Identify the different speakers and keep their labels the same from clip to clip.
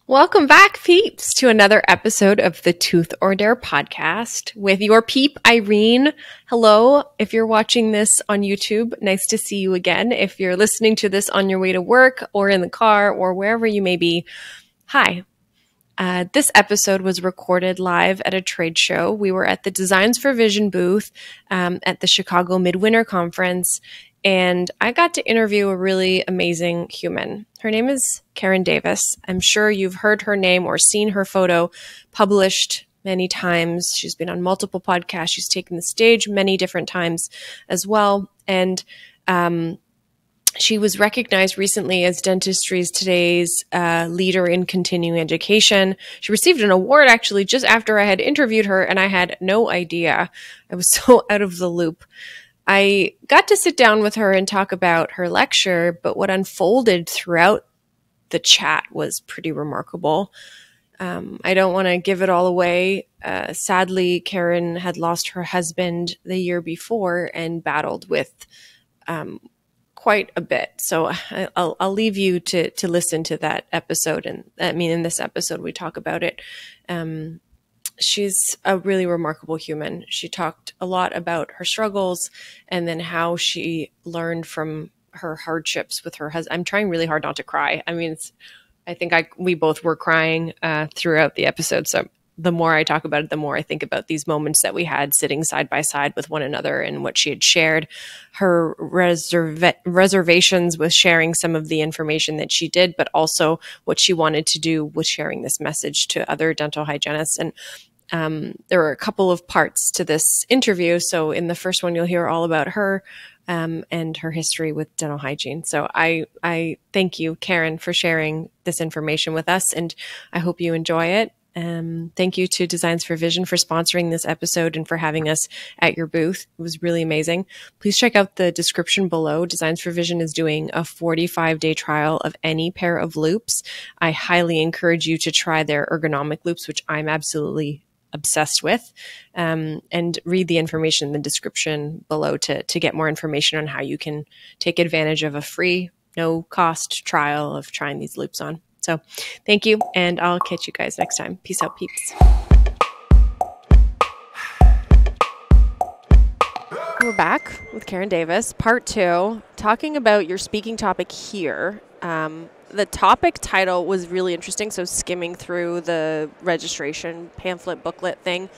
Speaker 1: Welcome back, peeps, to another episode of the Tooth or Dare podcast with your peep, Irene. Hello. If you're watching this on YouTube, nice to see you again. If you're listening to this on your way to work or in the car or wherever you may be, hi. This episode was recorded live at a trade show. We were at the Designs for Vision booth at the Chicago Midwinter Conference, and I got to interview a really amazing human. Her name is Karen Davis. I'm sure you've heard her name or seen her photo published many times. She's been on multiple podcasts. She's taken the stage many different times as well. And she was recognized recently as Dentistry's Today's leader in continuing education. She received an award actually just after I had interviewed her, and I had no idea. I was so out of the loop. I got to sit down with her and talk about her lecture, but what unfolded throughout the chat was pretty remarkable. I don't want to give it all away. Sadly, Karen had lost her husband the year before and battled with quite a bit. So I'll leave you to listen to that episode. And I mean, in this episode, we talk about it. She's a really remarkable human. She talked a lot about her struggles and then how she learned from her hardships with her husband. I'm trying really hard not to cry. I mean, I think we both were crying throughout the episode. So the more I talk about it, the more I think about these moments that we had sitting side by side with one another and what she had shared, her reservations with sharing some of the information that she did, but also what she wanted to do with sharing this message to other dental hygienists. And there were a couple of parts to this interview. So in the first one, you'll hear all about her and her history with dental hygiene. So I thank you, Karen, for sharing this information with us, and I hope you enjoy it. Thank you to Designs for Vision for sponsoring this episode and for having us at your booth. It was really amazing. Please check out the description below. Designs for Vision is doing a 45-day trial of any pair of loops. I highly encourage you to try their ergonomic loops, which I'm absolutely obsessed with, and read the information in the description below to get more information on how you can take advantage of a free, no-cost trial of trying these loops on. So thank you, and I'll catch you guys next time. Peace out, peeps. We're back with Karen Davis, part 2, talking about your speaking topic here. The topic title was really interesting, so skimming through the registration pamphlet booklet thing,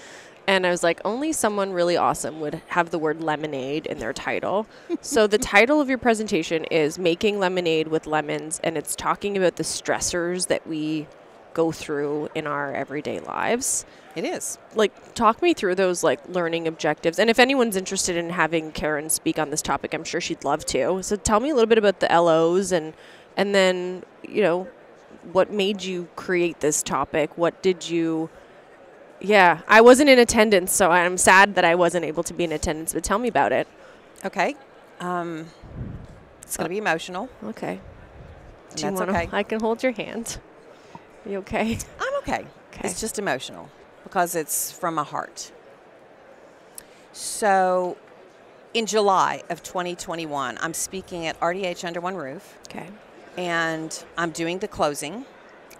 Speaker 1: and I was like, only someone really awesome would have the word lemonade in their title. So the title of your presentation is Making Lemonade with Lemons, and it's talking about the stressors that we go through in our everyday lives.
Speaker 2: It is.
Speaker 1: Like, talk me through those, like, learning objectives. And if anyone's interested in having Karen speak on this topic, I'm sure she'd love to. So tell me a little bit about the LOs and then, what made you create this topic? What did you... Yeah, I wasn't in attendance, so I'm sad that I wasn't able to be in attendance, but tell me about it.
Speaker 2: Okay. It's going to be emotional.
Speaker 1: Okay.
Speaker 2: That's okay.
Speaker 1: I can hold your hand. Are you okay?
Speaker 2: I'm okay. It's just emotional because it's from my heart. So in July of 2021, I'm speaking at RDH Under One Roof.
Speaker 1: Okay.
Speaker 2: And I'm doing the closing,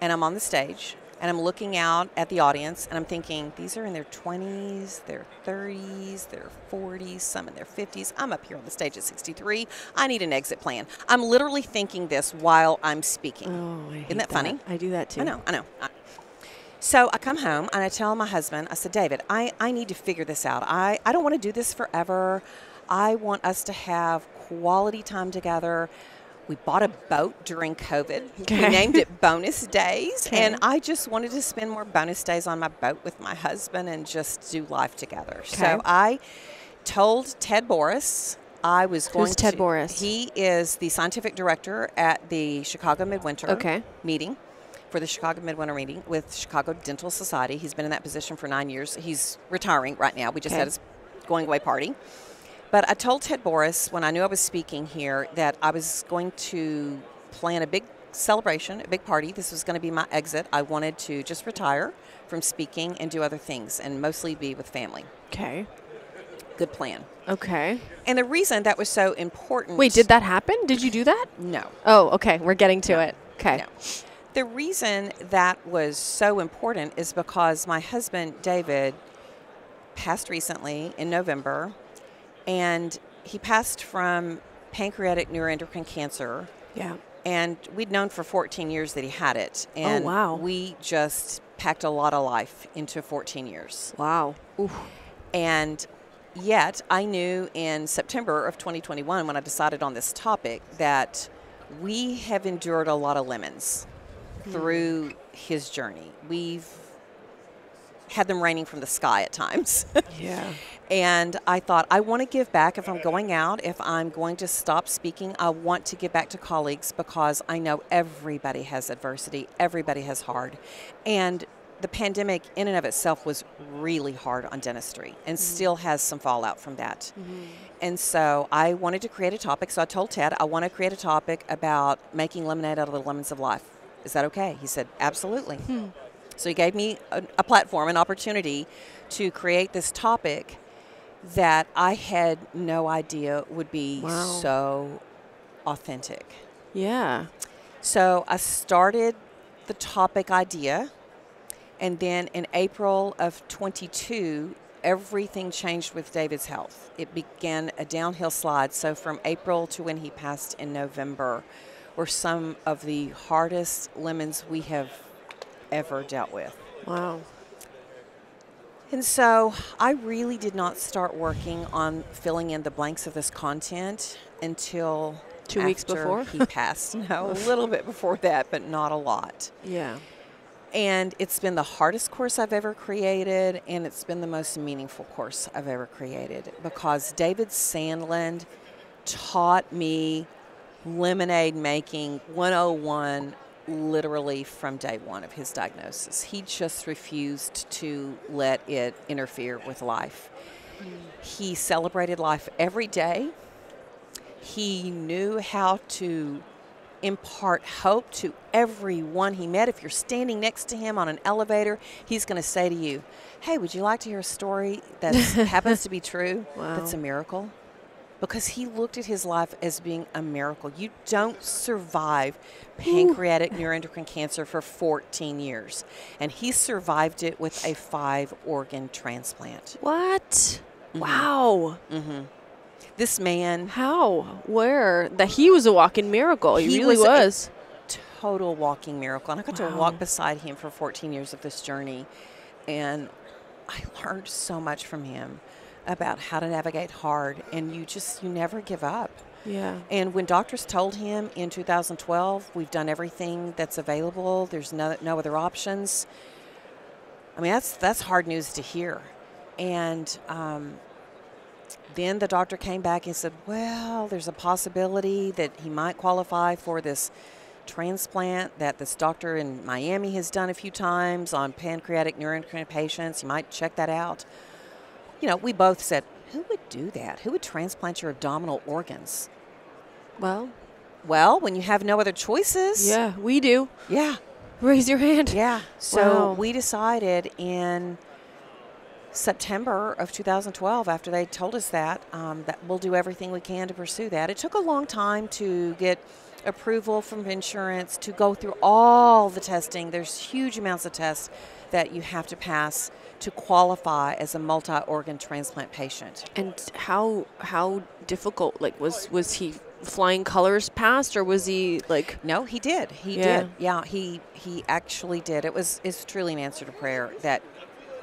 Speaker 2: and I'm on the stage. And I'm looking out at the audience, and I'm thinking, these are in their 20s, their 30s, their 40s, some in their 50s. I'm up here on the stage at 63. I need an exit plan. I'm literally thinking this while I'm speaking.
Speaker 1: Oh, I hate
Speaker 2: Isn't that funny?
Speaker 1: I do that too.
Speaker 2: I know. So I come home, and I tell my husband, I said, David, I need to figure this out. I don't want to do this forever. I want us to have quality time together. We bought a boat during COVID.
Speaker 1: Okay.
Speaker 2: We named it Bonus Days.
Speaker 1: Okay.
Speaker 2: And I just wanted to spend more bonus days on my boat with my husband and just do life together. Okay. So I told Ted Boris I was going to...
Speaker 1: Who's Ted Boris?
Speaker 2: He is the scientific director at the Chicago Midwinter meeting, for the Chicago Midwinter meeting with Chicago Dental Society. He's been in that position for 9 years. He's retiring right now. We just had his going away party. But I told Ted Boris when I knew I was speaking here that I was going to plan a big celebration, a big party. This was going to be my exit. I wanted to just retire from speaking and do other things and mostly be with family.
Speaker 1: Okay.
Speaker 2: Good plan.
Speaker 1: Okay.
Speaker 2: And the reason that was so important...
Speaker 1: Wait, did that happen? Did you do that?
Speaker 2: No.
Speaker 1: Oh, okay. We're getting to it. Okay.
Speaker 2: No. The reason that was so important is because my husband, David, passed recently in November, and he passed from pancreatic neuroendocrine cancer.
Speaker 1: Yeah.
Speaker 2: And we'd known for 14 years that he had it. And we just packed a lot of life into 14 years.
Speaker 1: Wow. Oof.
Speaker 2: And yet I knew in September of 2021, when I decided on this topic, that we have endured a lot of lemons through his journey. We've had them raining from the sky at times.
Speaker 1: Yeah.
Speaker 2: And I thought, I want to give back. If I'm going out, if I'm going to stop speaking, I want to give back to colleagues, because I know everybody has adversity, everybody has hard. And the pandemic in and of itself was really hard on dentistry, and still has some fallout from that. And so I wanted to create a topic. So I told Ted, I want to create a topic about making lemonade out of the lemons of life. Is that okay? He said, absolutely. So he gave me a platform, an opportunity to create this topic that I had no idea would be so authentic.
Speaker 1: Yeah.
Speaker 2: So I started the topic idea, and then in April of 22, everything changed with David's health. It began a downhill slide. So from April to when he passed in November were some of the hardest lemons we have ever dealt with.
Speaker 1: Wow.
Speaker 2: And so I really did not start working on filling in the blanks of this content until
Speaker 1: 2 weeks before
Speaker 2: he passed. No, a little bit before that, but not a lot.
Speaker 1: Yeah.
Speaker 2: And it's been the hardest course I've ever created, and it's been the most meaningful course I've ever created, because David Sandland taught me lemonade making 101 literally from day one of his diagnosis. He just refused to let it interfere with life. He celebrated life every day. He knew how to impart hope to everyone he met. If you're standing next to him on an elevator, he's going to say to you, hey, would you like to hear a story that happens to be true?
Speaker 1: Wow.
Speaker 2: That's a miracle. Because he looked at his life as being a miracle. You don't survive pancreatic neuroendocrine cancer for 14 years. And he survived it with a 5-organ transplant.
Speaker 1: What? Wow.
Speaker 2: This man.
Speaker 1: How? Where? That he was a walking miracle. He really was.
Speaker 2: Total walking miracle. And I got to walk beside him for 14 years of this journey. And I learned so much from him about how to navigate hard, and you never give up.
Speaker 1: Yeah.
Speaker 2: And when doctors told him in 2012, we've done everything that's available, there's no other options, I mean, that's hard news to hear. And then the doctor came back and said, well, there's a possibility that he might qualify for this transplant that this doctor in Miami has done a few times on pancreatic neuroendocrine patients. You might check that out. You know, we both said, who would do that? Who would transplant your abdominal organs? Well, when you have no other choices.
Speaker 1: Yeah, we do.
Speaker 2: Yeah.
Speaker 1: Raise your hand.
Speaker 2: Yeah. So we decided in September of 2012, after they told us that, that we'll do everything we can to pursue that. It took a long time to get approval from insurance, to go through all the testing. There's huge amounts of tests that you have to pass to qualify as a multi-organ transplant patient.
Speaker 1: And how difficult? Like, was he flying colors past, or was he like?
Speaker 2: No, he did. He did. Yeah, he actually did. It's truly an answer to prayer that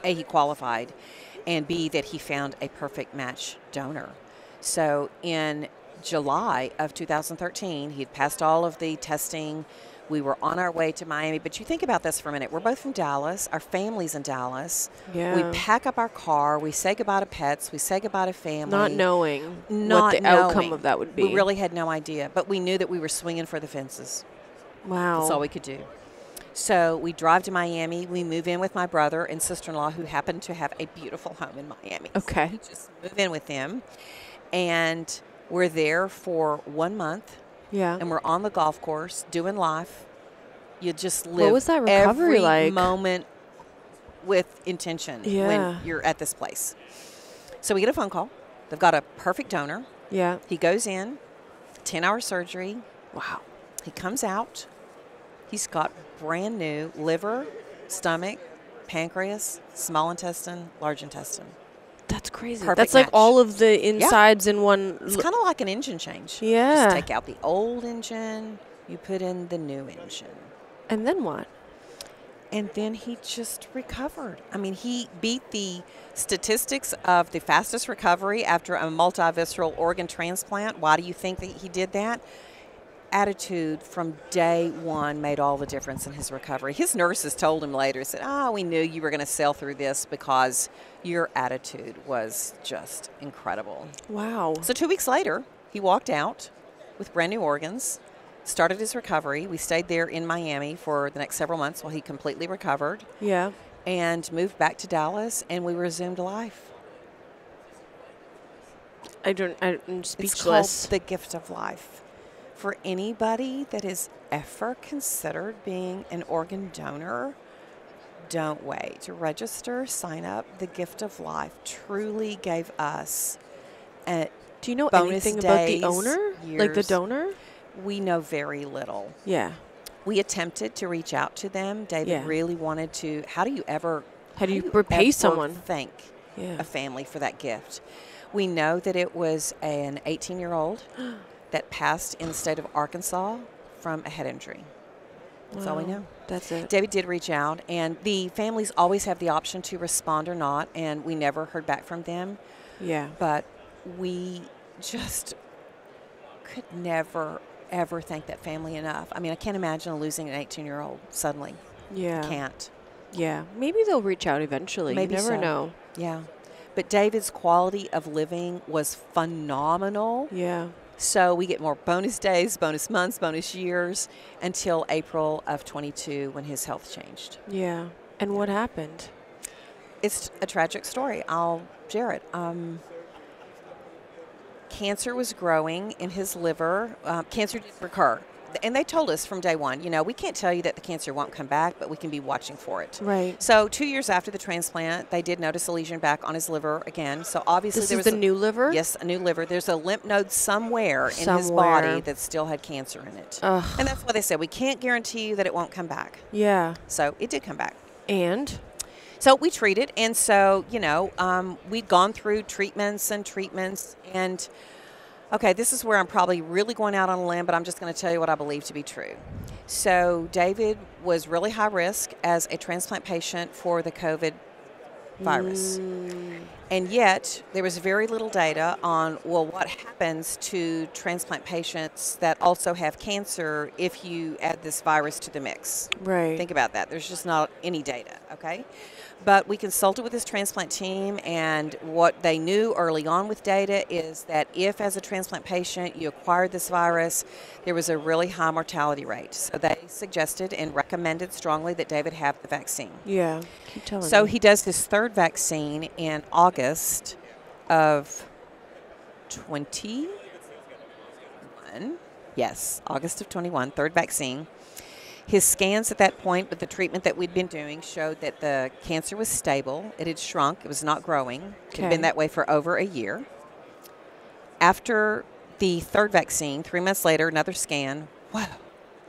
Speaker 2: A, he qualified, and B, that he found a perfect match donor. So in July of 2013, he'd passed all of the testing. We were on our way to Miami. But you think about this for a minute. We're both from Dallas. Our family's in Dallas.
Speaker 1: Yeah.
Speaker 2: We pack up our car. We say goodbye to pets. We say goodbye to family.
Speaker 1: Not knowing what the outcome of that would be.
Speaker 2: We really had no idea. But we knew that we were swinging for the fences.
Speaker 1: Wow.
Speaker 2: That's all we could do. So we drive to Miami. We move in with my brother and sister-in-law, who happen to have a beautiful home in Miami.
Speaker 1: Okay.
Speaker 2: So we just move in with them. And we're there for 1 month.
Speaker 1: Yeah.
Speaker 2: And we're on the golf course doing life. You just live
Speaker 1: what was that recovery
Speaker 2: every
Speaker 1: like?
Speaker 2: moment with intention when you're at this place. So we get a phone call. They've got a perfect donor.
Speaker 1: Yeah.
Speaker 2: He goes in, 10-hour surgery.
Speaker 1: Wow.
Speaker 2: He comes out. He's got brand new liver, stomach, pancreas, small intestine, large intestine.
Speaker 1: That's crazy.
Speaker 2: Perfect
Speaker 1: That's
Speaker 2: match.
Speaker 1: like all of the insides in one.
Speaker 2: It's kind of like an engine change.
Speaker 1: Yeah.
Speaker 2: Just take out the old engine, you put in the new engine.
Speaker 1: And then what?
Speaker 2: And then he just recovered. I mean, he beat the statistics of the fastest recovery after a multivisceral organ transplant. Why do you think that he did that? Attitude from day one made all the difference in his recovery. His nurses told him later, said, we knew you were going to sail through this because your attitude was just incredible.
Speaker 1: Wow.
Speaker 2: So 2 weeks later, he walked out with brand new organs, started his recovery. We stayed there in Miami for the next several months while he completely recovered.
Speaker 1: Yeah.
Speaker 2: And moved back to Dallas, and we resumed life.
Speaker 1: I'm speechless.
Speaker 2: It's called the gift of life. For anybody that has ever considered being an organ donor, don't wait. To register, sign up. The gift of life truly gave us
Speaker 1: Do you know anything about the owner?
Speaker 2: Years.
Speaker 1: Like the donor?
Speaker 2: We know very little.
Speaker 1: Yeah.
Speaker 2: We attempted to reach out to them. David really wanted to. How do you repay
Speaker 1: someone?
Speaker 2: Thank a family for that gift. We know that it was an 18-year-old that passed in the state of Arkansas from a head injury. That's all we know.
Speaker 1: That's it.
Speaker 2: David did reach out, and the families always have the option to respond or not, and we never heard back from them.
Speaker 1: Yeah.
Speaker 2: But we just could never, ever thank that family enough. I mean, I can't imagine losing an 18-year-old suddenly.
Speaker 1: Yeah.
Speaker 2: Can't.
Speaker 1: Yeah. Maybe they'll reach out eventually.
Speaker 2: Maybe
Speaker 1: you never
Speaker 2: so.
Speaker 1: know.
Speaker 2: Yeah. But David's quality of living was phenomenal.
Speaker 1: Yeah.
Speaker 2: So we get more bonus days, bonus months, bonus years until April of 22 when his health changed.
Speaker 1: Yeah. And what happened?
Speaker 2: It's a tragic story. I'll share it. Cancer was growing in his liver. Cancer did recur. And they told us from day one, we can't tell you that the cancer won't come back, but we can be watching for it.
Speaker 1: Right.
Speaker 2: So 2 years after the transplant, they did notice a lesion back on his liver again. So obviously
Speaker 1: this is the new liver?
Speaker 2: Yes, a new liver. There's a lymph node somewhere in his body that still had cancer in it.
Speaker 1: Ugh.
Speaker 2: And that's why they said, we can't guarantee you that it won't come back.
Speaker 1: Yeah.
Speaker 2: So it did come back.
Speaker 1: And?
Speaker 2: So we treated. And so, we'd gone through treatments. And okay, this is where I'm probably really going out on a limb, but I'm just going to tell you what I believe to be true. So David was really high risk as a transplant patient for the COVID virus. And yet there was very little data on, what happens to transplant patients that also have cancer if you add this virus to the mix.
Speaker 1: Right.
Speaker 2: Think about that. There's just not any data, okay? But we consulted with this transplant team, and what they knew early on with data is that if, as a transplant patient, you acquired this virus, there was a really high mortality rate. So they suggested and recommended strongly that David have the vaccine.
Speaker 1: Yeah, keep telling me.
Speaker 2: So he does his third vaccine in August of 21. Yes, August of 21, third vaccine. His scans at that point with the treatment that we'd been doing showed that the cancer was stable. It had shrunk. It was not growing. It had been that way for over a year. After the third vaccine, 3 months later, another scan. Wow,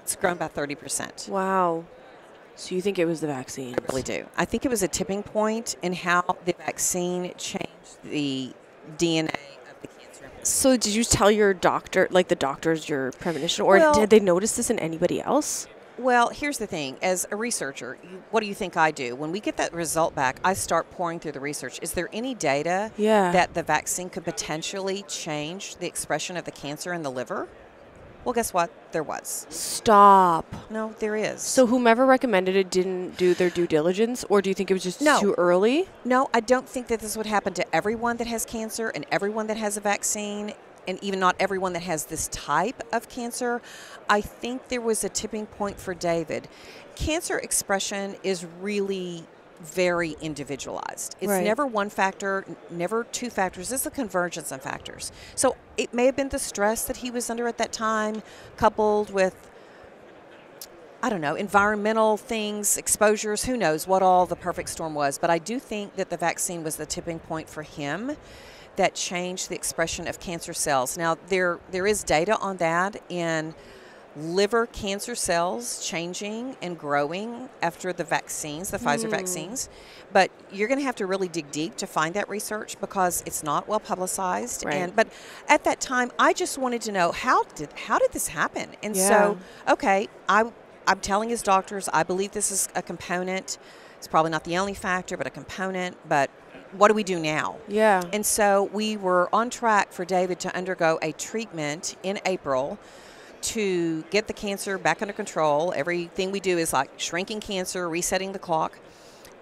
Speaker 2: it's grown by 30%.
Speaker 1: Wow. So you think it was the vaccine?
Speaker 2: I really do. I think it was a tipping point in how the vaccine changed the DNA of the cancer.
Speaker 1: So did you tell your doctor, like the doctors, your premonition, or did they notice this in anybody else?
Speaker 2: Well, here's the thing. As a researcher, what do you think I do? When we get that result back, I start pouring through the research. Is there any data that the vaccine could potentially change the expression of the cancer in the liver? Well, guess what? There was.
Speaker 1: Stop.
Speaker 2: No, there is.
Speaker 1: So whomever recommended it didn't do their due diligence, or do you think it was just too early?
Speaker 2: No, I don't think that this would happen to everyone that has cancer and everyone that has a vaccine, and even not everyone that has this type of cancer. I think there was a tipping point for David. Cancer expression is really very individualized. It's never one factor, never two factors. It's a convergence of factors. So it may have been the stress that he was under at that time, coupled with, I don't know, environmental things, exposures, who knows what all the perfect storm was. But I do think that the vaccine was the tipping point for him that changed the expression of cancer cells. Now, there is data on that in liver cancer cells changing and growing after the vaccines, the Pfizer vaccines. But you're going to have to really dig deep to find that research because it's not well publicized.
Speaker 1: Right.
Speaker 2: But at that time, I just wanted to know how did this happen? And so, okay, I'm telling his doctors, I believe this is a component. It's probably not the only factor, but a component. But what do we do now?
Speaker 1: Yeah.
Speaker 2: And so we were on track for David to undergo a treatment in April to get the cancer back under control. Everything we do is like shrinking cancer, resetting the clock.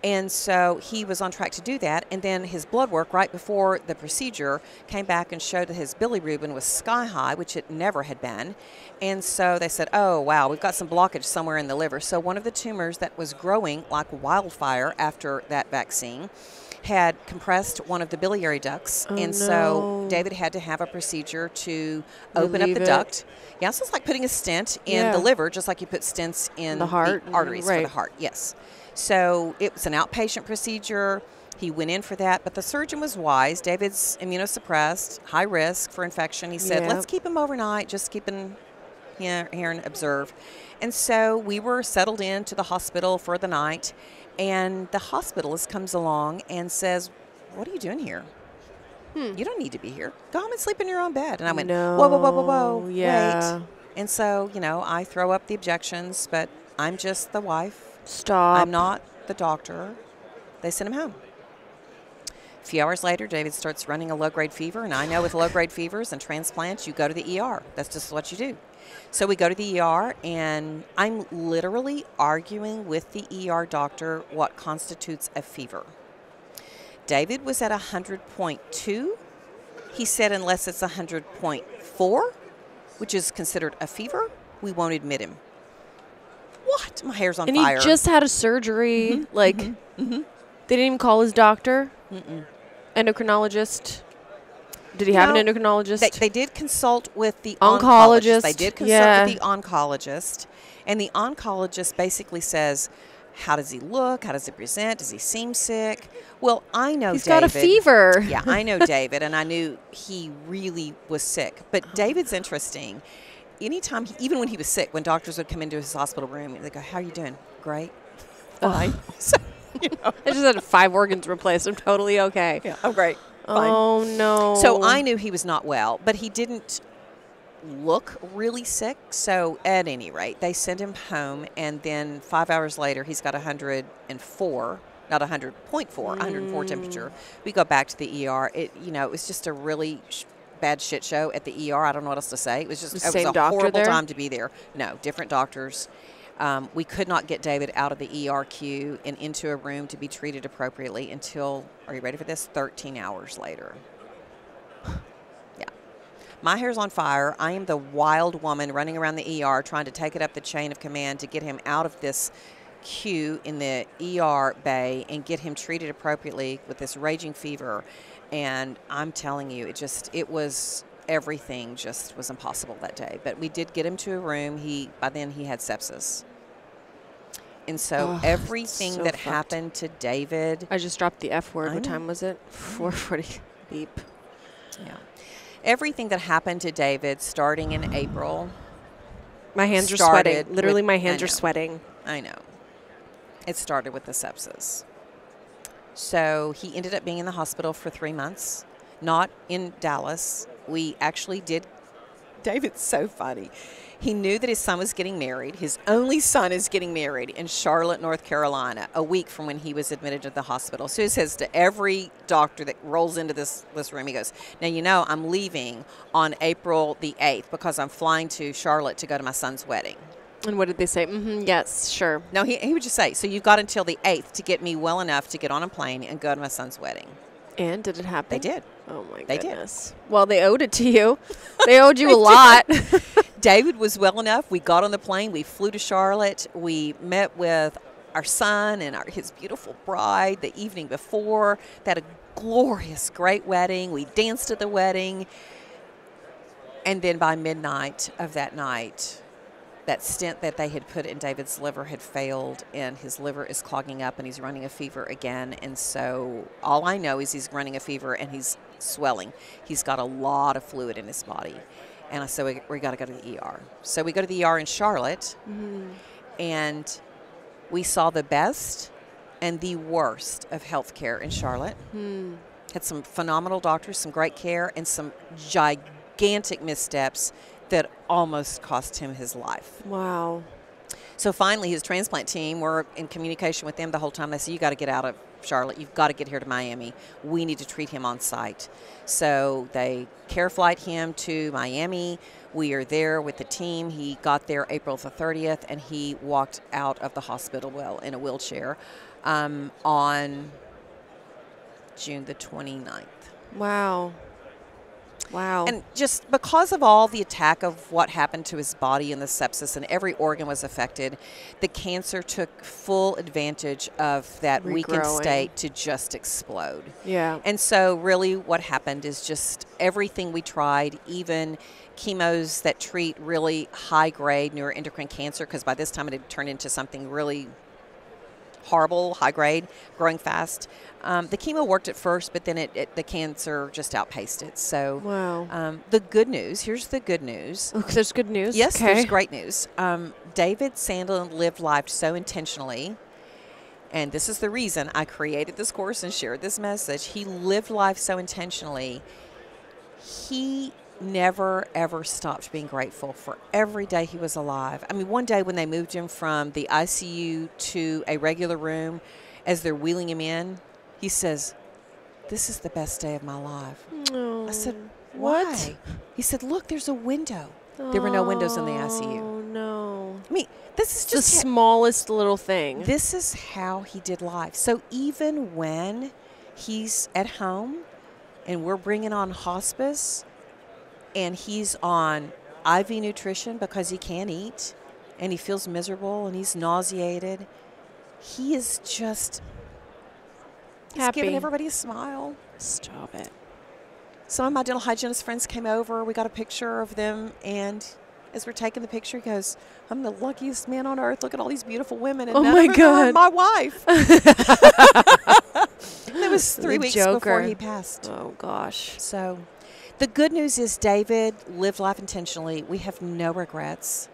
Speaker 2: And so he was on track to do that. And then his blood work right before the procedure came back and showed that his bilirubin was sky high, which it never had been. And so they said, oh, wow, we've got some blockage somewhere in the liver. So one of the tumors that was growing like wildfire after that vaccine had compressed one of the biliary ducts. So David had to have a procedure to open up the duct. Yeah, so it's like putting a stent in the liver, just like you put stents in the heart, the arteries for the heart. Yes. So it was an outpatient procedure. He went in for that, but the surgeon was wise. David's immunosuppressed, high risk for infection. He said, let's keep him overnight, just keep him here and observe. And so we were settled into the hospital for the night, and the hospitalist comes along and says, what are you doing here? You don't need to be here. Go home and sleep in your own bed. And I went, whoa, wait. And so, I throw up the objections, but I'm just the wife.
Speaker 1: Stop.
Speaker 2: I'm not the doctor. They sent him home. A few hours later, David starts running a low-grade fever, and I know with low-grade fevers and transplants, you go to the ER. That's just what you do. So we go to the ER, and I'm literally arguing with the ER doctor what constitutes a fever. David was at 100.2. He said unless it's 100.4, which is considered a fever, we won't admit him. What? My hair's on fire.
Speaker 1: And he just had a surgery. They didn't even call his doctor? Endocrinologist? Did he have an endocrinologist?
Speaker 2: They did consult with the
Speaker 1: oncologist.
Speaker 2: They did consult with the oncologist. And the oncologist basically says, how does he look? How does he present? Does he seem sick? Well, I know
Speaker 1: He's
Speaker 2: David.
Speaker 1: He's got a fever.
Speaker 2: Yeah, I know David, and I knew he really was sick. But David's interesting. Anytime, even when he was sick, when doctors would come into his hospital room, they go, how are you doing? Great. Fine. So,
Speaker 1: I just had 5 organs replaced. I'm totally okay.
Speaker 2: Yeah. Oh, great. Fine.
Speaker 1: Oh, no.
Speaker 2: So I knew he was not well, but he didn't look really sick. So at any rate, they sent him home, and then 5 hours later, he's got 104, not 100.4, 104 temperature. We go back to the ER. It was just a really bad shit show at the ER. I don't know what else to say. It was just it was a horrible time to be there. No, different doctors. We could not get David out of the ER queue and into a room to be treated appropriately until, are you ready for this, 13 hours later. Yeah. My hair's on fire. I am the wild woman running around the ER trying to take it up the chain of command to get him out of this queue in the ER bay and get him treated appropriately with this raging fever. And I'm telling you, everything just was impossible that day. But we did get him to a room. By then he had sepsis. And so everything that happened to David.
Speaker 1: I just dropped the F word. What time was it? 4:40. Beep.
Speaker 2: Yeah. Everything that happened to David starting in April.
Speaker 1: My hands are sweating. Literally, my hands are sweating.
Speaker 2: I know. It started with the sepsis. So he ended up being in the hospital for 3 months, not in Dallas. We actually did. David's so funny. He knew that his son was getting married. His only son is getting married in Charlotte, North Carolina, a week from when he was admitted to the hospital. So he says to every doctor that rolls into this room, he goes, now, I'm leaving on April the 8th because I'm flying to Charlotte to go to my son's wedding.
Speaker 1: And what did they say? Yes, sure.
Speaker 2: No, he would just say, so you've got until the 8th to get me well enough to get on a plane and go to my son's wedding.
Speaker 1: And did it happen?
Speaker 2: They did.
Speaker 1: Oh, my
Speaker 2: they
Speaker 1: goodness. Did. Well, they owed it to you. They owed you a lot.
Speaker 2: David was well enough. We got on the plane. We flew to Charlotte. We met with our son and his beautiful bride the evening before. They had a glorious, great wedding. We danced at the wedding. And then by midnight of that night, that stent that they had put in David's liver had failed, and his liver is clogging up, and he's running a fever again. And so all I know is he's running a fever, and he's swelling. He's got a lot of fluid in his body. And I said, we got to go to the ER. So we go to the ER in Charlotte, and we saw the best and the worst of healthcare in Charlotte. Had some phenomenal doctors, some great care, and some gigantic missteps that almost cost him his life.
Speaker 1: Wow.
Speaker 2: So finally, his transplant team, we're in communication with them the whole time. They said, you got to get out of Charlotte. You've got to get here to Miami. We need to treat him on site. So they care flight him to Miami. We are there with the team. He got there April the 30th, and he walked out of the hospital, in a wheelchair, on June the 29th.
Speaker 1: Wow. Wow.
Speaker 2: And just because of all the attack of what happened to his body and the sepsis, and every organ was affected, the cancer took full advantage of that weakened state to just explode.
Speaker 1: Yeah.
Speaker 2: And so really what happened is just everything we tried, even chemos that treat really high-grade neuroendocrine cancer, because by this time it had turned into something really horrible, high-grade, growing fast. The chemo worked at first, but then the cancer just outpaced it. So
Speaker 1: wow.
Speaker 2: The good news, here's the good news.
Speaker 1: Oh, there's good news?
Speaker 2: Yes, there's great news. David Sandlin lived life so intentionally, and this is the reason I created this course and shared this message. He lived life so intentionally. He never, ever stopped being grateful for every day he was alive. I mean, one day when they moved him from the ICU to a regular room, as they're wheeling him in, he says, "This is the best day of my life."
Speaker 1: Oh,
Speaker 2: I said, "Why?"
Speaker 1: What?
Speaker 2: He said, "Look, there's a window." There were no windows in the ICU.
Speaker 1: Oh, no.
Speaker 2: I mean, this is
Speaker 1: the
Speaker 2: just
Speaker 1: smallest little thing.
Speaker 2: This is how he did life. So even when he's at home and we're bringing on hospice and he's on IV nutrition because he can't eat and he feels miserable and he's nauseated, he is just
Speaker 1: happy.
Speaker 2: Giving everybody a smile.
Speaker 1: Stop it.
Speaker 2: Some of my dental hygienist friends came over. We got a picture of them, and as we're taking the picture, he goes, "I'm the luckiest man on earth. Look at all these beautiful women, and none of them are my wife." And it was 3 weeks before he passed.
Speaker 1: Oh, gosh.
Speaker 2: So the good news is David lived life intentionally. We have no regrets.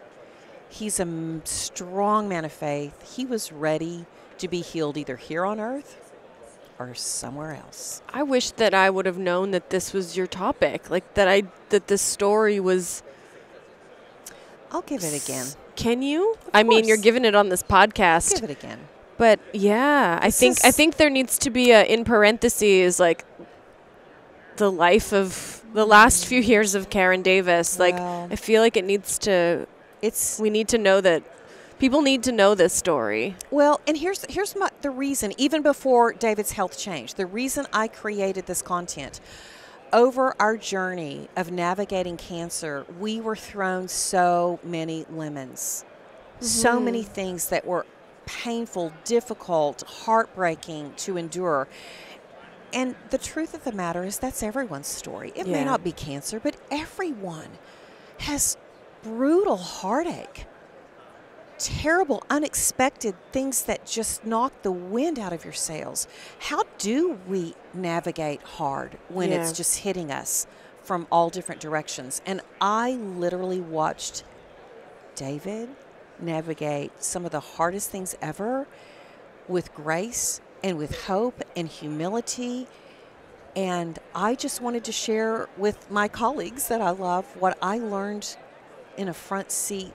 Speaker 2: He's a strong man of faith. He was ready to be healed either here on earth or somewhere else.
Speaker 1: I wish that I would have known that this was your topic, like that this story was.
Speaker 2: I'll give it again.
Speaker 1: Can you? I mean, you're giving it on this podcast.
Speaker 2: Give it again.
Speaker 1: But yeah, I think there needs to be in parentheses like the life of the last few years of Karen Davis. Like I feel like it needs to. We need to know that. People need to know this story.
Speaker 2: Well, and here's the reason, even before David's health changed, the reason I created this content. Over our journey of navigating cancer, we were thrown so many lemons, so many things that were painful, difficult, heartbreaking to endure. And the truth of the matter is that's everyone's story. It may not be cancer, but everyone has brutal heartache. Terrible, unexpected things that just knock the wind out of your sails. How do we navigate hard when it's just hitting us from all different directions? And I literally watched David navigate some of the hardest things ever with grace and with hope and humility. And I just wanted to share with my colleagues that I love what I learned in a front seat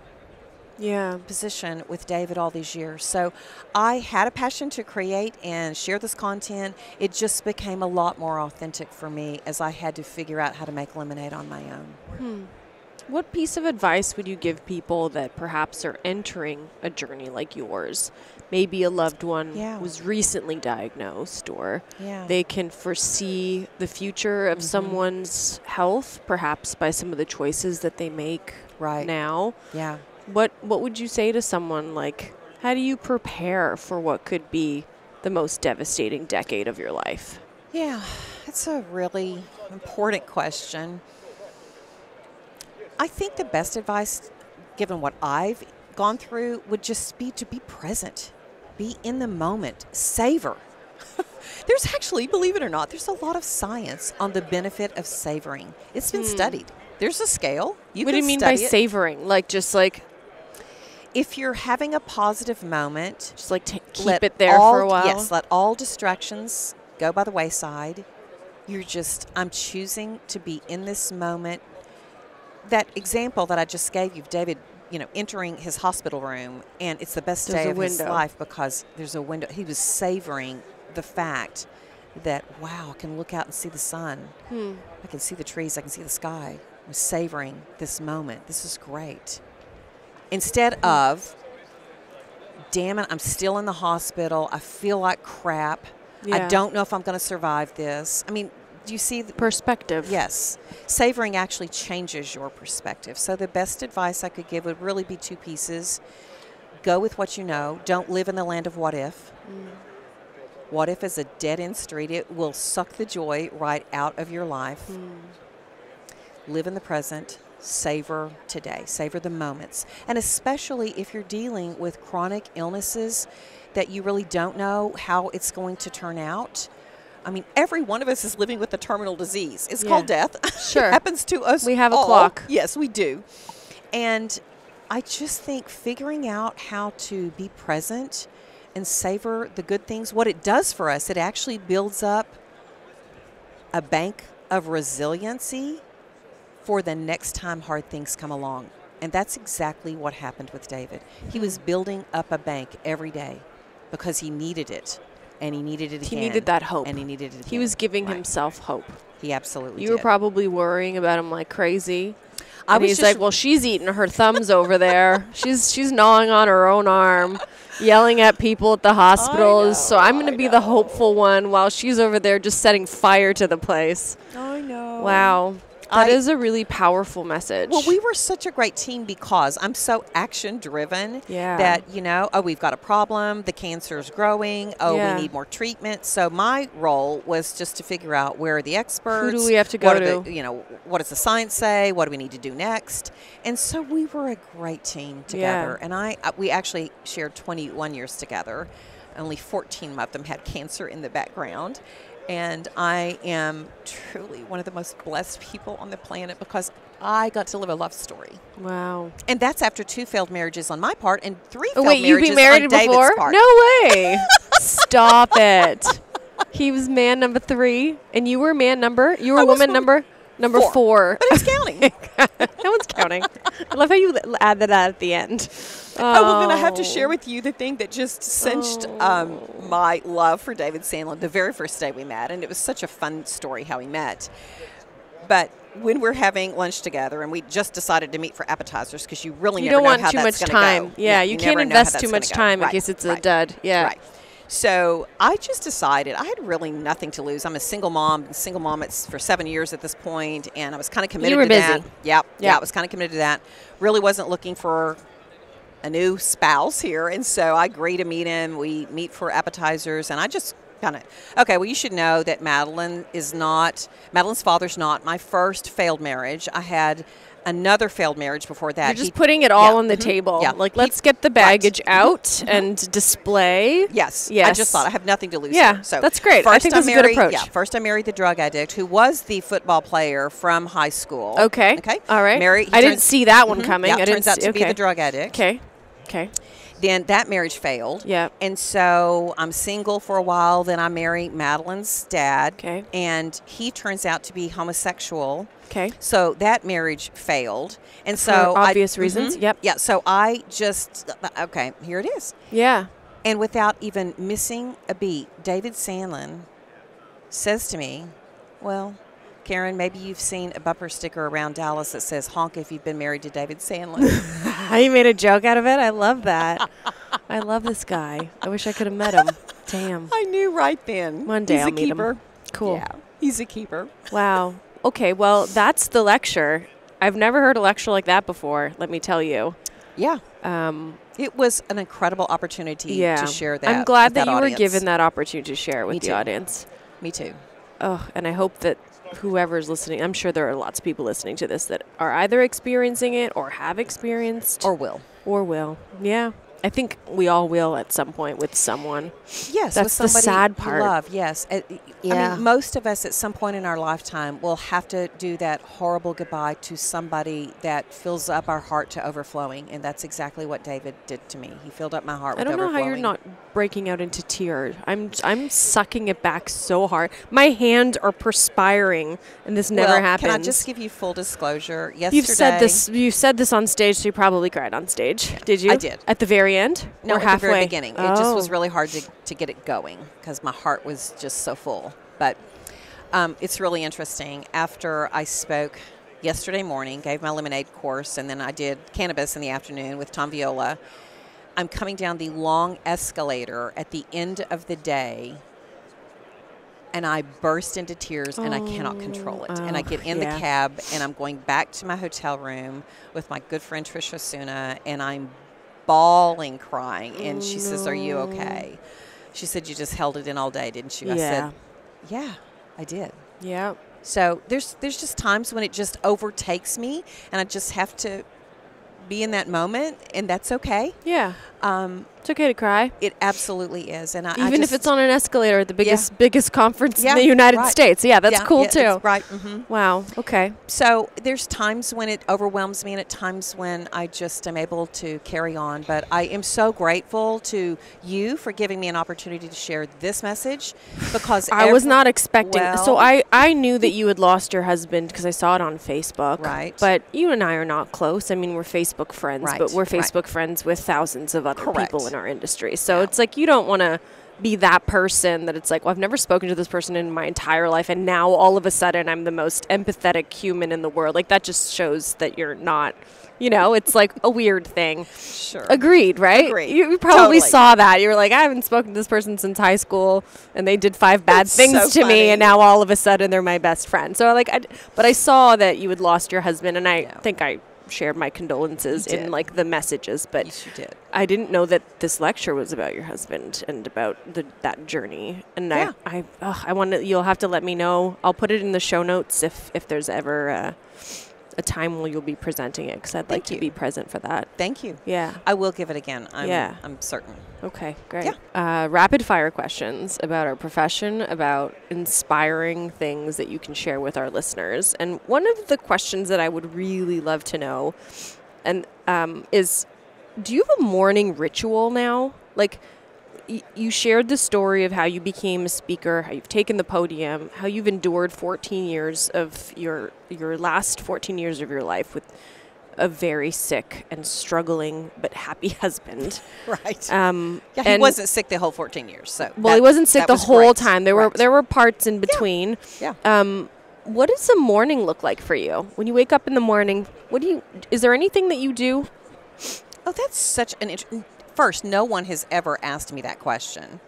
Speaker 2: position with David all these years. So I had a passion to create and share this content. It just became a lot more authentic for me as I had to figure out how to make lemonade on my own.
Speaker 1: What piece of advice would you give people that perhaps are entering a journey like yours? Maybe a loved one was recently diagnosed, or they can foresee the future of someone's health, perhaps by some of the choices that they make now.
Speaker 2: Yeah.
Speaker 1: What would you say to someone, like, how do you prepare for what could be the most devastating decade of your life?
Speaker 2: Yeah, it's a really important question. I think the best advice, given what I've gone through, would just be to be present, be in the moment, savor. There's actually, believe it or not, there's a lot of science on the benefit of savoring. It's been studied. There's a scale.
Speaker 1: What do you mean by savoring? Like, just like,
Speaker 2: if you're having a positive moment,
Speaker 1: just like keep it there for a while.
Speaker 2: Yes, let all distractions go by the wayside. I'm choosing to be in this moment. That example that I just gave you, David, entering his hospital room, and it's the best day of his life because there's a window. He was savoring the fact that, wow, I can look out and see the sun. I can see the trees. I can see the sky. I'm savoring this moment. This is great. Instead of, damn it, I'm still in the hospital. I feel like crap. Yeah. I don't know if I'm going to survive this. I mean, do you see the
Speaker 1: perspective?
Speaker 2: Yes. Savoring actually changes your perspective. So the best advice I could give would really be 2 pieces. Go with what you know. Don't live in the land of what if. What if is a dead-end street. It will suck the joy right out of your life. Live in the present. Savor today. Savor the moments. And especially if you're dealing with chronic illnesses that you really don't know how it's going to turn out. I mean, every one of us is living with a terminal disease. It's called death.
Speaker 1: Sure.
Speaker 2: It happens to us.
Speaker 1: We have a clock.
Speaker 2: Yes, we do. And I just think figuring out how to be present and savor the good things, what it does for us, it actually builds up a bank of resiliency for the next time hard things come along. And that's exactly what happened with David. He was building up a bank every day because he needed it. And he needed it again.
Speaker 1: He needed that hope.
Speaker 2: And he needed it again.
Speaker 1: He was giving himself hope.
Speaker 2: He absolutely did.
Speaker 1: You were probably worrying about him like crazy. And he's like, well, she's eating her thumbs over there. She's gnawing on her own arm, yelling at people at the hospitals. So I'm going to be the hopeful one while she's over there just setting fire to the place.
Speaker 2: I know.
Speaker 1: Wow. That is a really powerful message.
Speaker 2: Well, we were such a great team because I'm so action-driven that, we've got a problem, the cancer's growing, we need more treatment. So my role was just to figure out where are the experts.
Speaker 1: Who do we have to go to?
Speaker 2: What does the science say? What do we need to do next? And so we were a great team together. And we actually shared 21 years together. Only 14 of them had cancer in the background. And I am truly one of the most blessed people on the planet because I got to live a love story.
Speaker 1: Wow.
Speaker 2: And that's after 2 failed marriages on my part and 3 failed marriages
Speaker 1: you've been married
Speaker 2: on
Speaker 1: before?
Speaker 2: David's part.
Speaker 1: No way. Stop it. He was man number 3 and you were woman number 4.
Speaker 2: But it's counting.
Speaker 1: No one's counting. I love how you add that at the end.
Speaker 2: Well, then I have to share with you the thing that just cinched my love for David Sandlin the very first day we met. And it was such a fun story how we met. But when we're having lunch together and we just decided to meet for appetizers because you really never know how that's going to go. You don't want too much
Speaker 1: time. Yeah, you can't invest too much time in case it's a dud. Yeah.
Speaker 2: Right. So I just decided I had really nothing to lose. I'm a single mom. For 7 years at this point, and I was kind of committed to that.
Speaker 1: Busy.
Speaker 2: Yeah, I was kind of committed to that. Really wasn't looking for a new spouse here, and so I agreed to meet him. We meet for appetizers, and I just kind of, you should know that Madeline's father's not my first failed marriage. I had another failed marriage before that.
Speaker 1: You're just putting it all on the table. Yeah. Like, let's get the baggage out and display.
Speaker 2: Yes. I just thought I have nothing to lose.
Speaker 1: Yeah,
Speaker 2: here. So
Speaker 1: that's great. I think that's a good approach.
Speaker 2: Yeah, first I married the drug addict who was the football player from high school.
Speaker 1: Okay. All right. I didn't see that one coming.
Speaker 2: Yeah, turns out to be the drug addict.
Speaker 1: Okay.
Speaker 2: Then that marriage failed.
Speaker 1: Yeah.
Speaker 2: And so I'm single for a while. Then I marry Madeline's dad.
Speaker 1: Okay.
Speaker 2: And he turns out to be homosexual.
Speaker 1: Okay.
Speaker 2: So that marriage failed. And so
Speaker 1: for obvious reasons. Yep.
Speaker 2: Yeah. So I just, here it is.
Speaker 1: Yeah.
Speaker 2: And without even missing a beat, David Sandlin says to me, well, Karen, maybe you've seen a bumper sticker around Dallas that says, honk if you've been married to David Sandlin.
Speaker 1: You made a joke out of it? I love that. I love this guy. I wish I could have met him. Damn.
Speaker 2: I knew right then.
Speaker 1: One day I'll meet him. Cool.
Speaker 2: Yeah, he's a keeper.
Speaker 1: Wow. Okay, well, that's the lecture. I've never heard a lecture like that before, let me tell you.
Speaker 2: Yeah. It was an incredible opportunity to share that.
Speaker 1: I'm glad that you were given that opportunity to share it with the audience.
Speaker 2: Me too.
Speaker 1: Oh, and I hope that whoever's listening, I'm sure there are lots of people listening to this that are either experiencing it or have experienced.
Speaker 2: Or will.
Speaker 1: Yeah. I think we all will at some point with someone.
Speaker 2: Yes,
Speaker 1: that's
Speaker 2: with
Speaker 1: the sad part.
Speaker 2: Love, yes. I mean, most of us at some point in our lifetime will have to do that horrible goodbye to somebody that fills up our heart to overflowing, and that's exactly what David did to me. He filled up my heart with overflowing.
Speaker 1: I don't know how you're not breaking out into tears. I'm sucking it back so hard. My hands are perspiring, and this never happens.
Speaker 2: Can I just give you full disclosure? Yesterday,
Speaker 1: You said this on stage, so you probably cried on stage. Yeah, did you?
Speaker 2: I did.
Speaker 1: At the very end?
Speaker 2: No,
Speaker 1: or
Speaker 2: at
Speaker 1: halfway?
Speaker 2: The very beginning. It just was really hard to get it going because my heart was just so full. But it's really interesting. After I spoke yesterday morning, gave my lemonade course, and then I did cannabis in the afternoon with Tom Viola, I'm coming down the long escalator at the end of the day, and I burst into tears, and I cannot control it. And I get in the cab, and I'm going back to my hotel room with my good friend Tricia Suna, and I'm bawling, crying. And she says, "Are you okay?" She said, "You just held it in all day, didn't you?" I said, "Yeah, I did."
Speaker 1: Yeah.
Speaker 2: So there's just times when it just overtakes me, and I just have to be in that moment, and that's okay.
Speaker 1: Yeah. It's okay to cry.
Speaker 2: It absolutely is. And
Speaker 1: even if it's on an escalator at the biggest conference in the United States. Yeah, that's cool too.
Speaker 2: Right. Mm-hmm.
Speaker 1: Wow. Okay.
Speaker 2: So there's times when it overwhelms me, and at times when I just am able to carry on. But I am so grateful to you for giving me an opportunity to share this message, because
Speaker 1: I was not expecting. So I knew that you had lost your husband because I saw it on Facebook.
Speaker 2: Right.
Speaker 1: But you and I are not close. I mean, we're Facebook friends, but we're Facebook friends with thousands of other people in our industry. So it's like you don't want to be that person that it's like, well, I've never spoken to this person in my entire life, and now all of a sudden I'm the most empathetic human in the world. Like, that just shows that you're not, it's like a weird thing.
Speaker 2: Sure.
Speaker 1: Agreed, right?
Speaker 2: Agreed.
Speaker 1: You probably saw that. You were like, I haven't spoken to this person since high school, and they did 5 bad things to me, and now all of a sudden they're my best friend. So but I saw that you had lost your husband, and I think I shared my condolences in like the messages, but
Speaker 2: yes, you did.
Speaker 1: I didn't know that this lecture was about your husband and about that journey. And I want to. You'll have to let me know. I'll put it in the show notes if there's ever a time when you'll be presenting it, because I'd like to be present for that.
Speaker 2: Thank you.
Speaker 1: Yeah,
Speaker 2: I will give it again. I'm certain.
Speaker 1: Okay, great.
Speaker 2: Yeah.
Speaker 1: Rapid fire questions about our profession, about inspiring things that you can share with our listeners. And one of the questions that I would really love to know is, do you have a morning ritual now? Like, you shared the story of how you became a speaker, how you've taken the podium, how you've endured 14 years of your last 14 years of your life with a very sick and struggling but happy husband.
Speaker 2: Right. He wasn't sick the whole 14 years. So
Speaker 1: he wasn't sick the whole time. There were parts in between.
Speaker 2: Yeah.
Speaker 1: What does a morning look like for you? When you wake up in the morning, is there anything that you do?
Speaker 2: Oh, that's such an interesting. First, no one has ever asked me that question.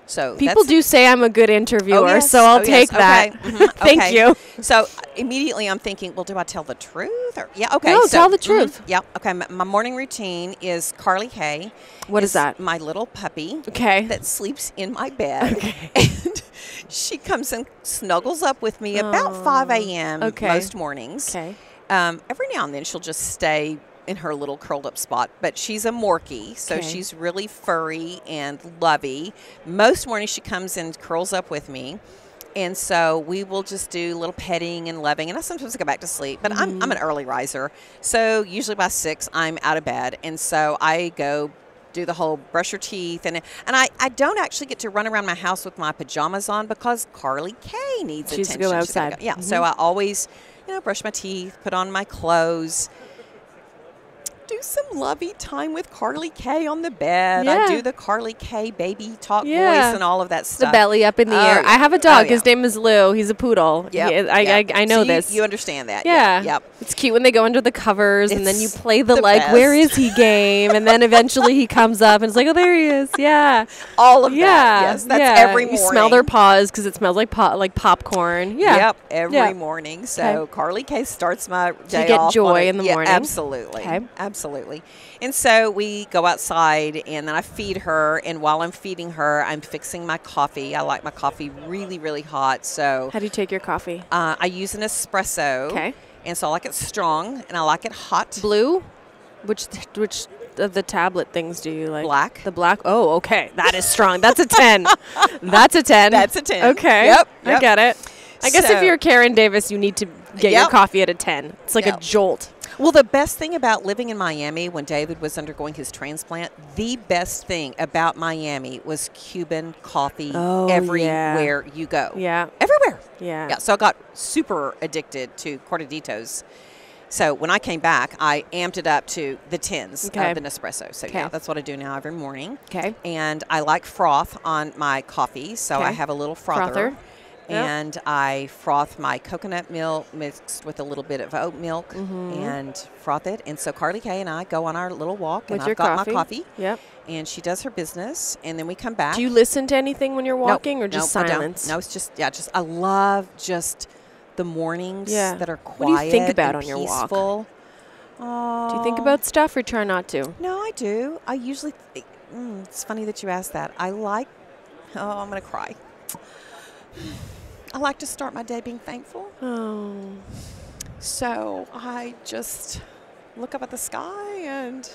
Speaker 2: So
Speaker 1: people do say I'm a good interviewer, so I'll take that.
Speaker 2: Okay. Mm-hmm.
Speaker 1: Thank you.
Speaker 2: So immediately I'm thinking, well, do I tell the truth? Or okay.
Speaker 1: No, tell the truth.
Speaker 2: Yeah. Okay. My morning routine is Carly Hay.
Speaker 1: What is that?
Speaker 2: My little puppy.
Speaker 1: Okay.
Speaker 2: That sleeps in my bed.
Speaker 1: Okay.
Speaker 2: And she comes and snuggles up with me about 5 a.m. most mornings.
Speaker 1: Okay.
Speaker 2: Every now and then she'll just stay in her little curled up spot, but she's a Morkie, so she's really furry and lovey. Most mornings she comes and curls up with me, and so we will just do a little petting and loving, and I sometimes go back to sleep, but I'm an early riser, so usually by 6 I'm out of bed, and so I go do the whole brush your teeth, and I don't actually get to run around my house with my pajamas on because Carly Kay needs attention.
Speaker 1: To go outside.
Speaker 2: Yeah, so I always brush my teeth, put on my clothes, do some lovey time with Carly Kay on the bed. I do the Carly Kay baby talk voice and all of that stuff.
Speaker 1: The belly up in the air. I have a dog. His name is Lou. He's a poodle. I know this.
Speaker 2: You understand that.
Speaker 1: Yeah.
Speaker 2: Yep.
Speaker 1: It's cute when they go under the covers and then you play the where is he game, and then eventually he comes up and it's like, oh, there he is. Yeah.
Speaker 2: All of that. Yes. That's every morning.
Speaker 1: You smell their paws because it smells like popcorn. Yeah.
Speaker 2: Yep. Every morning. So Carly Kay starts my day
Speaker 1: you get
Speaker 2: off
Speaker 1: joy in the morning.
Speaker 2: Absolutely.
Speaker 1: Okay.
Speaker 2: Absolutely. And so we go outside, and then I feed her, and while I'm feeding her, I'm fixing my coffee. I like my coffee really, really hot. So
Speaker 1: how do you take your coffee?
Speaker 2: I use an espresso.
Speaker 1: Okay.
Speaker 2: And so I like it strong, and I like it hot.
Speaker 1: Blue? Which of the tablet things do you like?
Speaker 2: Black.
Speaker 1: The black? Oh, okay. That is strong. That's a 10. That's a 10.
Speaker 2: That's a 10.
Speaker 1: Okay.
Speaker 2: Yep.
Speaker 1: I get it. I guess if you're Karen Davis, you need to get your coffee at a 10. It's like a jolt.
Speaker 2: Well, the best thing about living in Miami when David was undergoing his transplant, the best thing about Miami was Cuban coffee everywhere you go.
Speaker 1: Yeah.
Speaker 2: Everywhere.
Speaker 1: Yeah.
Speaker 2: So I got super addicted to Cortaditos. So when I came back, I amped it up to the 10s of the Nespresso. So yeah, that's what I do now every morning.
Speaker 1: Okay.
Speaker 2: And I like froth on my coffee, so I have a little frother. And I froth my coconut milk mixed with a little bit of oat milk and froth it. And so Carly Kay and I go on our little walk.
Speaker 1: With
Speaker 2: and I've got my coffee.
Speaker 1: Yep.
Speaker 2: And she does her business. And then we come back.
Speaker 1: Do you listen to anything when you're walking or just silence?
Speaker 2: No, it's just, I love just the mornings that are quiet.
Speaker 1: What do you think about
Speaker 2: and
Speaker 1: on your
Speaker 2: peaceful.
Speaker 1: walk? Do you think about stuff or try not to?
Speaker 2: No, I do. I usually, it's funny that you asked that. I'm going to cry. I like to start my day being thankful.
Speaker 1: Oh.
Speaker 2: So I just look up at the sky and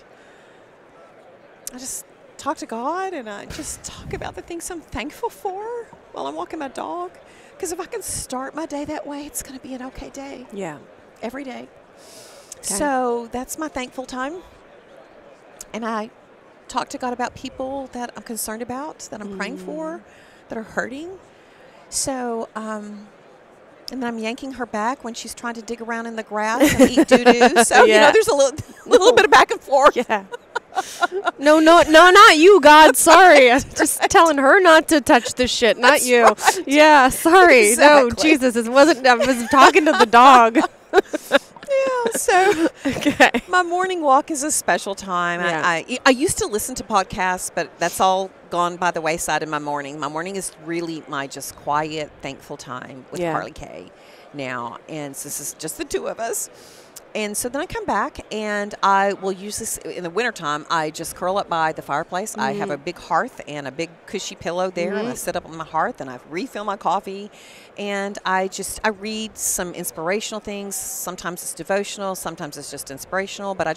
Speaker 2: I just talk to God and I just talk about the things I'm thankful for while I'm walking my dog. Because if I can start my day that way, it's going to be an okay day.
Speaker 1: Yeah.
Speaker 2: Every day. Okay. So that's my thankful time. And I talk to God about people that I'm concerned about, that I'm praying for, that are hurting. So, and then I'm yanking her back when she's trying to dig around in the grass and eat doo-doo. So, there's a little bit of back and forth.
Speaker 1: Yeah. No, not you, God. Sorry. I'm just telling her not to touch this shit, not
Speaker 2: That's
Speaker 1: you.
Speaker 2: Right.
Speaker 1: Yeah, sorry.
Speaker 2: Exactly.
Speaker 1: No, Jesus, I was talking to the dog.
Speaker 2: Yeah, so my morning walk is a special time.
Speaker 1: Yeah.
Speaker 2: I used to listen to podcasts, but that's all gone by the wayside in my morning. My morning is really my just quiet, thankful time with Carly Kay now. And so this is just the two of us. And so then I come back, and I will usually, in the wintertime, I just curl up by the fireplace. I have a big hearth and a big cushy pillow there, and I sit up on my hearth, and I refill my coffee, and I read some inspirational things. Sometimes it's devotional, sometimes it's just inspirational, but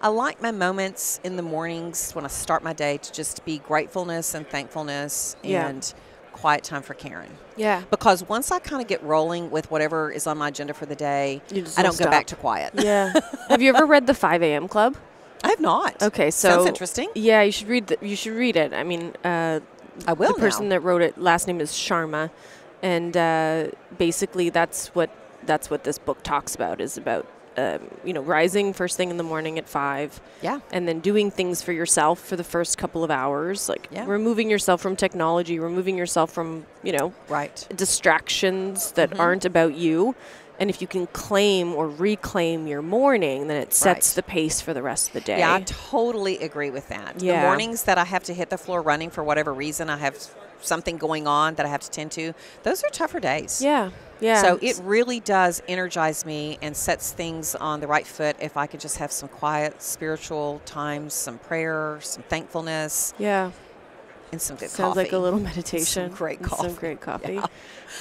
Speaker 2: I like my moments in the mornings when I start my day to just be gratefulness and thankfulness and quiet time for Karen.
Speaker 1: Yeah.
Speaker 2: Because once I kind of get rolling with whatever is on my agenda for the day, I don't go back to quiet.
Speaker 1: Yeah. Have you ever read The 5 a.m. Club?
Speaker 2: I have not.
Speaker 1: Okay, so
Speaker 2: sounds interesting.
Speaker 1: Yeah, you should read it. I mean, I
Speaker 2: will.
Speaker 1: The person that wrote it, last name is Sharma, and basically that's what this book talks about. Is about rising first thing in the morning at 5.
Speaker 2: Yeah.
Speaker 1: And then doing things for yourself for the first couple of hours, like removing yourself from technology, removing yourself from, distractions that aren't about you. And if you can claim or reclaim your morning, then it sets the pace for the rest of the day.
Speaker 2: Yeah, I totally agree with that.
Speaker 1: Yeah.
Speaker 2: The mornings that I have to hit the floor running for whatever reason, I have something going on that I have to tend to, those are tougher days.
Speaker 1: Yeah. Yeah.
Speaker 2: So it really does energize me and sets things on the right foot if I could just have some quiet spiritual times, some prayer, some thankfulness.
Speaker 1: Yeah.
Speaker 2: And some good coffee.
Speaker 1: Sounds like a little meditation.
Speaker 2: Some great coffee.
Speaker 1: Some great coffee.
Speaker 2: Yeah.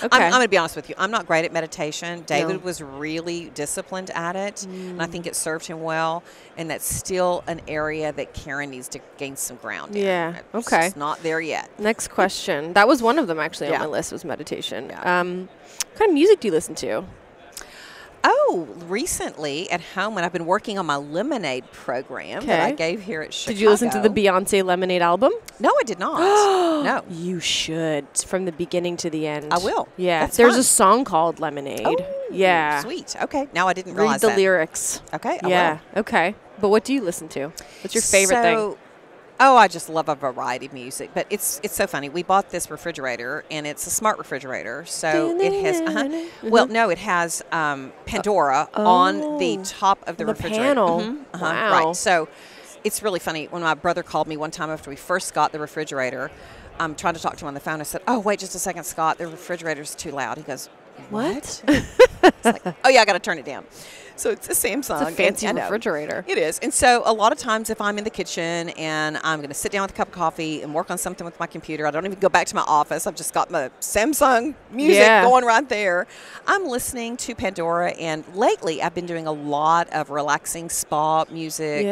Speaker 1: Okay.
Speaker 2: I'm going to be honest with you. I'm not great at meditation. David was really disciplined at it, and I think it served him well. And that's still an area that Karen needs to gain some ground in.
Speaker 1: Yeah.
Speaker 2: It's just not there yet.
Speaker 1: Next question. That was one of them, actually, on my list was meditation.
Speaker 2: Yeah.
Speaker 1: What kind of music do you listen to?
Speaker 2: Oh, recently at home when I've been working on my Lemonade program that I gave here at Chicago.
Speaker 1: Did you listen to the Beyonce Lemonade album?
Speaker 2: No, I did not. No.
Speaker 1: You should. From the beginning to the end.
Speaker 2: I will.
Speaker 1: Yeah.
Speaker 2: That's
Speaker 1: There's
Speaker 2: fun.
Speaker 1: a song called Lemonade.
Speaker 2: Oh,
Speaker 1: yeah.
Speaker 2: Sweet. Okay. Now I didn't realize
Speaker 1: Read the
Speaker 2: that.
Speaker 1: lyrics.
Speaker 2: Okay. I will.
Speaker 1: Okay. But what do you listen to? What's your favorite thing?
Speaker 2: Oh, I just love a variety of music. But it's so funny. We bought this refrigerator, and it's a smart refrigerator. So it has, well, no, it has Pandora on the top of the refrigerator.
Speaker 1: Panel. Wow.
Speaker 2: Right. So it's really funny. When my brother called me one time after we first got the refrigerator, I'm trying to talk to him on the phone. I said, oh, wait just a second, Scott. The refrigerator's too loud. He goes, what? It's like, oh, yeah, I got to turn it down. So it's a Samsung.
Speaker 1: It's a fancy refrigerator.
Speaker 2: It is. And so a lot of times if I'm in the kitchen and I'm going to sit down with a cup of coffee and work on something with my computer, I don't even go back to my office. I've just got my Samsung music going right there. I'm listening to Pandora. And lately I've been doing a lot of relaxing spa music,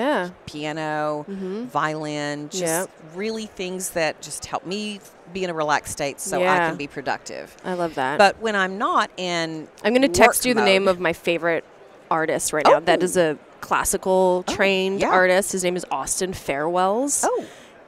Speaker 2: piano, violin, just really things that just help me be in a relaxed state so I can be productive.
Speaker 1: I love that.
Speaker 2: But when I'm not in
Speaker 1: I'm going to text you the name of my favorite artist right now. That is a classical trained artist. His name is Austin Fairwells.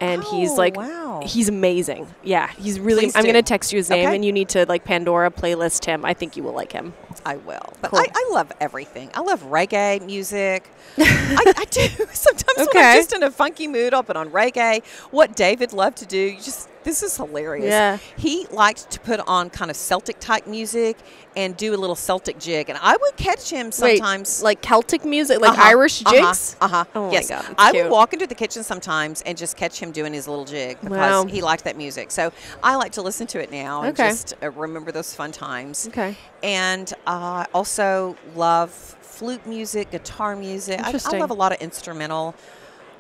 Speaker 1: And he's like, he's amazing. Yeah, he's really, I'm going to text you his name and you need to like Pandora playlist him. I think you will like him.
Speaker 2: I will. But I love everything. I love reggae music. I do. Sometimes when I'm just in a funky mood, I'll put on reggae. What David loved to do, this is hilarious.
Speaker 1: Yeah.
Speaker 2: He liked to put on kind of Celtic type music and do a little Celtic jig. And I would catch him sometimes.
Speaker 1: Wait, like Celtic music, like Irish jigs?
Speaker 2: Oh
Speaker 1: yes. My God,
Speaker 2: I would walk into the kitchen sometimes and just catch him doing his little jig because he liked that music. So I like to listen to it now and just remember those fun times.
Speaker 1: Okay.
Speaker 2: And I also love flute music, guitar music. I love a lot of instrumental.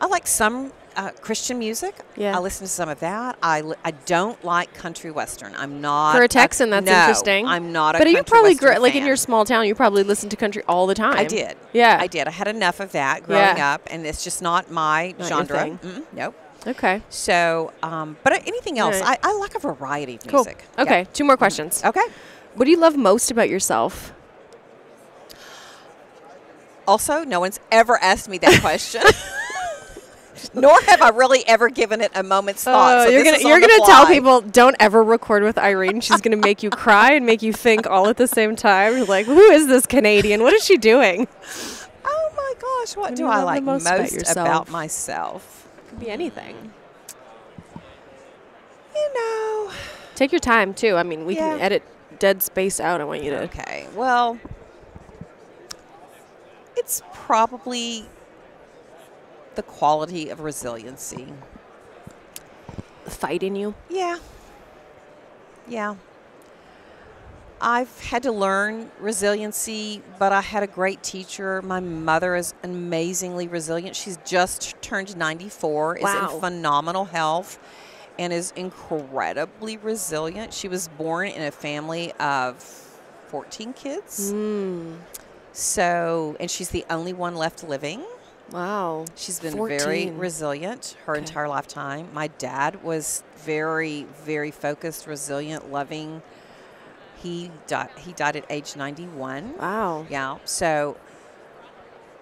Speaker 2: I like some Christian music.
Speaker 1: Yeah.
Speaker 2: I listen to some of that. I don't like country western. I'm not.
Speaker 1: For a Texan, that's interesting.
Speaker 2: I'm not a
Speaker 1: but
Speaker 2: country
Speaker 1: you probably
Speaker 2: western
Speaker 1: like
Speaker 2: fan.
Speaker 1: In your small town, you probably listen to country all the time.
Speaker 2: I did.
Speaker 1: Yeah.
Speaker 2: I did. I had enough of that growing up, and it's just not my genre. Nope.
Speaker 1: Okay.
Speaker 2: So, but anything else, I like a variety of music.
Speaker 1: Cool. Okay. 2 more questions.
Speaker 2: Okay.
Speaker 1: What do you love most about yourself?
Speaker 2: Also, no one's ever asked me that question. Nor have I really ever given it a moment's thought. So you're
Speaker 1: gonna tell people, don't ever record with Irene. She's gonna make you cry and make you think all at the same time. You're like, who is this Canadian? What is she doing?
Speaker 2: Oh my gosh, what do I like most about myself?
Speaker 1: Could be anything.
Speaker 2: Take
Speaker 1: your time too. I mean, we can edit dead space out. I want you to.
Speaker 2: Okay. Well, it's probably the quality of resiliency.
Speaker 1: The fight in you?
Speaker 2: Yeah. I've had to learn resiliency, but I had a great teacher. My mother is amazingly resilient. She's just turned 94, is in phenomenal health, and is incredibly resilient. She was born in a family of 14 kids. So, and she's the only one left living.
Speaker 1: Wow.
Speaker 2: She's been very resilient her entire lifetime. My dad was very, very focused, resilient, loving. He died at age 91.
Speaker 1: Wow.
Speaker 2: Yeah. So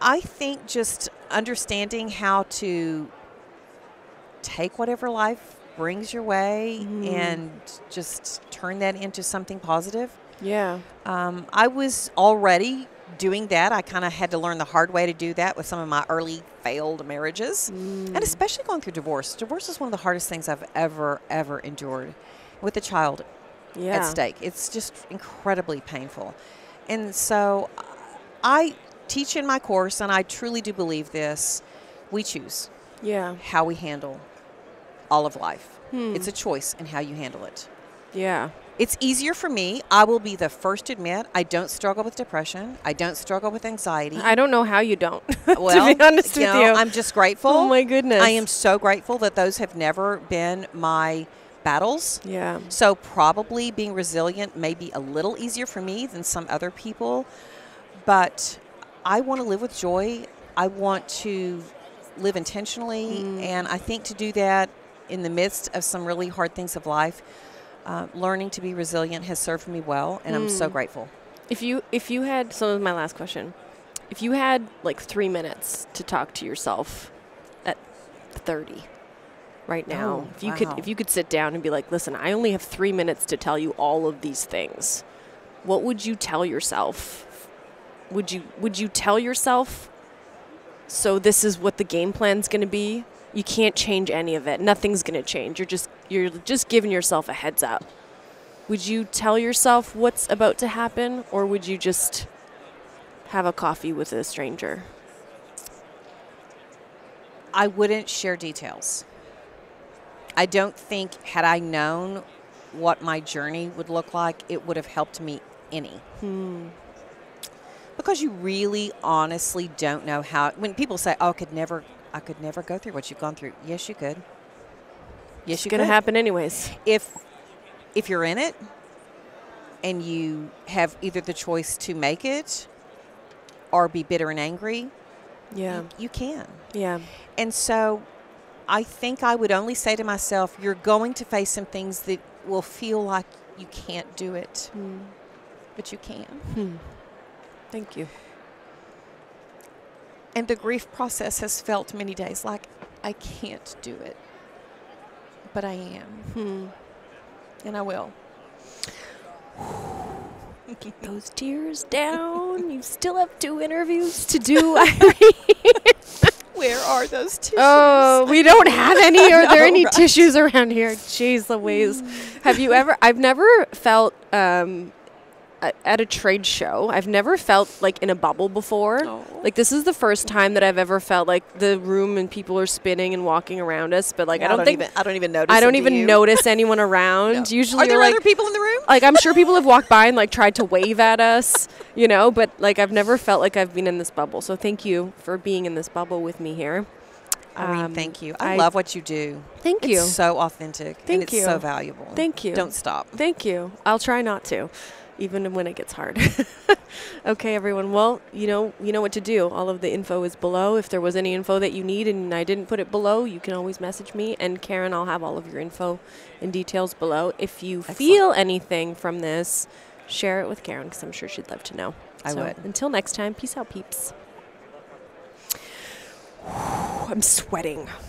Speaker 2: I think just understanding how to take whatever life brings your way and just turn that into something positive.
Speaker 1: Yeah.
Speaker 2: I was already doing that. I kind of had to learn the hard way to do that with some of my early failed marriages, and especially going through divorce. Divorce is one of the hardest things I've ever endured with a child at stake. It's just incredibly painful. And so I teach in my course, and I truly do believe this, we choose how we handle all of life. It's a choice in how you handle it.
Speaker 1: Yeah.
Speaker 2: It's easier for me. I will be the first to admit I don't struggle with depression. I don't struggle with anxiety.
Speaker 1: I don't know how you don't,
Speaker 2: well,
Speaker 1: to be honest with you.
Speaker 2: I'm just grateful.
Speaker 1: Oh, my goodness.
Speaker 2: I am so grateful that those have never been my battles.
Speaker 1: Yeah.
Speaker 2: So probably being resilient may be a little easier for me than some other people. But I want to live with joy. I want to live intentionally. And I think to do that in the midst of some really hard things of life, learning to be resilient has served me well, and I'm so grateful.
Speaker 1: If you had, so this is my last question. If you had like 3 minutes to talk to yourself at 30 right now, if you could sit down and be like, listen, I only have 3 minutes to tell you all of these things, what would you tell yourself? Would you tell yourself, so this is what the game plan's going to be? You can't change any of it. Nothing's going to change. You're just giving yourself a heads up. Would you tell yourself what's about to happen, or would you just have a coffee with a stranger?
Speaker 2: I wouldn't share details. I don't think, had I known what my journey would look like, it would have helped me any. Because you really honestly don't know how. When people say, oh, I could never go through what you've gone through. Yes, you could. Yes, you could.
Speaker 1: It's going to happen anyways.
Speaker 2: If you're in it and you have either the choice to make it or be bitter and angry, you can.
Speaker 1: Yeah.
Speaker 2: And so I think I would only say to myself, you're going to face some things that will feel like you can't do it. But you can.
Speaker 1: Thank you.
Speaker 2: And the grief process has felt many days like I can't do it. But I am. And I will.
Speaker 1: Keep those tears down. You still have 2 interviews to do, Irene.
Speaker 2: Where are those tissues?
Speaker 1: Oh, we don't have any. Are there any tissues around here? Jeez Louise. Have you ever? I've never felt at a trade show. I've never felt like in a bubble before.
Speaker 2: Oh.
Speaker 1: Like this is the first time that I've ever felt like the room and people are spinning and walking around us. But like I don't even notice anyone around.
Speaker 2: No.
Speaker 1: Usually,
Speaker 2: are there other people in the room?
Speaker 1: Like I'm sure people have walked by and like tried to wave at us, you know. But like I've never felt like I've been in this bubble. So thank you for being in this bubble with me here.
Speaker 2: Irene, thank you. I love what you do.
Speaker 1: Thank you.
Speaker 2: It's so authentic.
Speaker 1: Thank you.
Speaker 2: It's so valuable.
Speaker 1: Thank you.
Speaker 2: Don't stop.
Speaker 1: Thank you. I'll try not to, even when it gets hard. Okay, everyone. Well, you know what to do. All of the info is below. If there was any info that you need and I didn't put it below, you can always message me. And Karen, I'll have all of your info and details below. If you feel anything from this, share it with Karen because I'm sure she'd love to know.
Speaker 2: I would.
Speaker 1: Until next time, peace out, peeps. I'm sweating.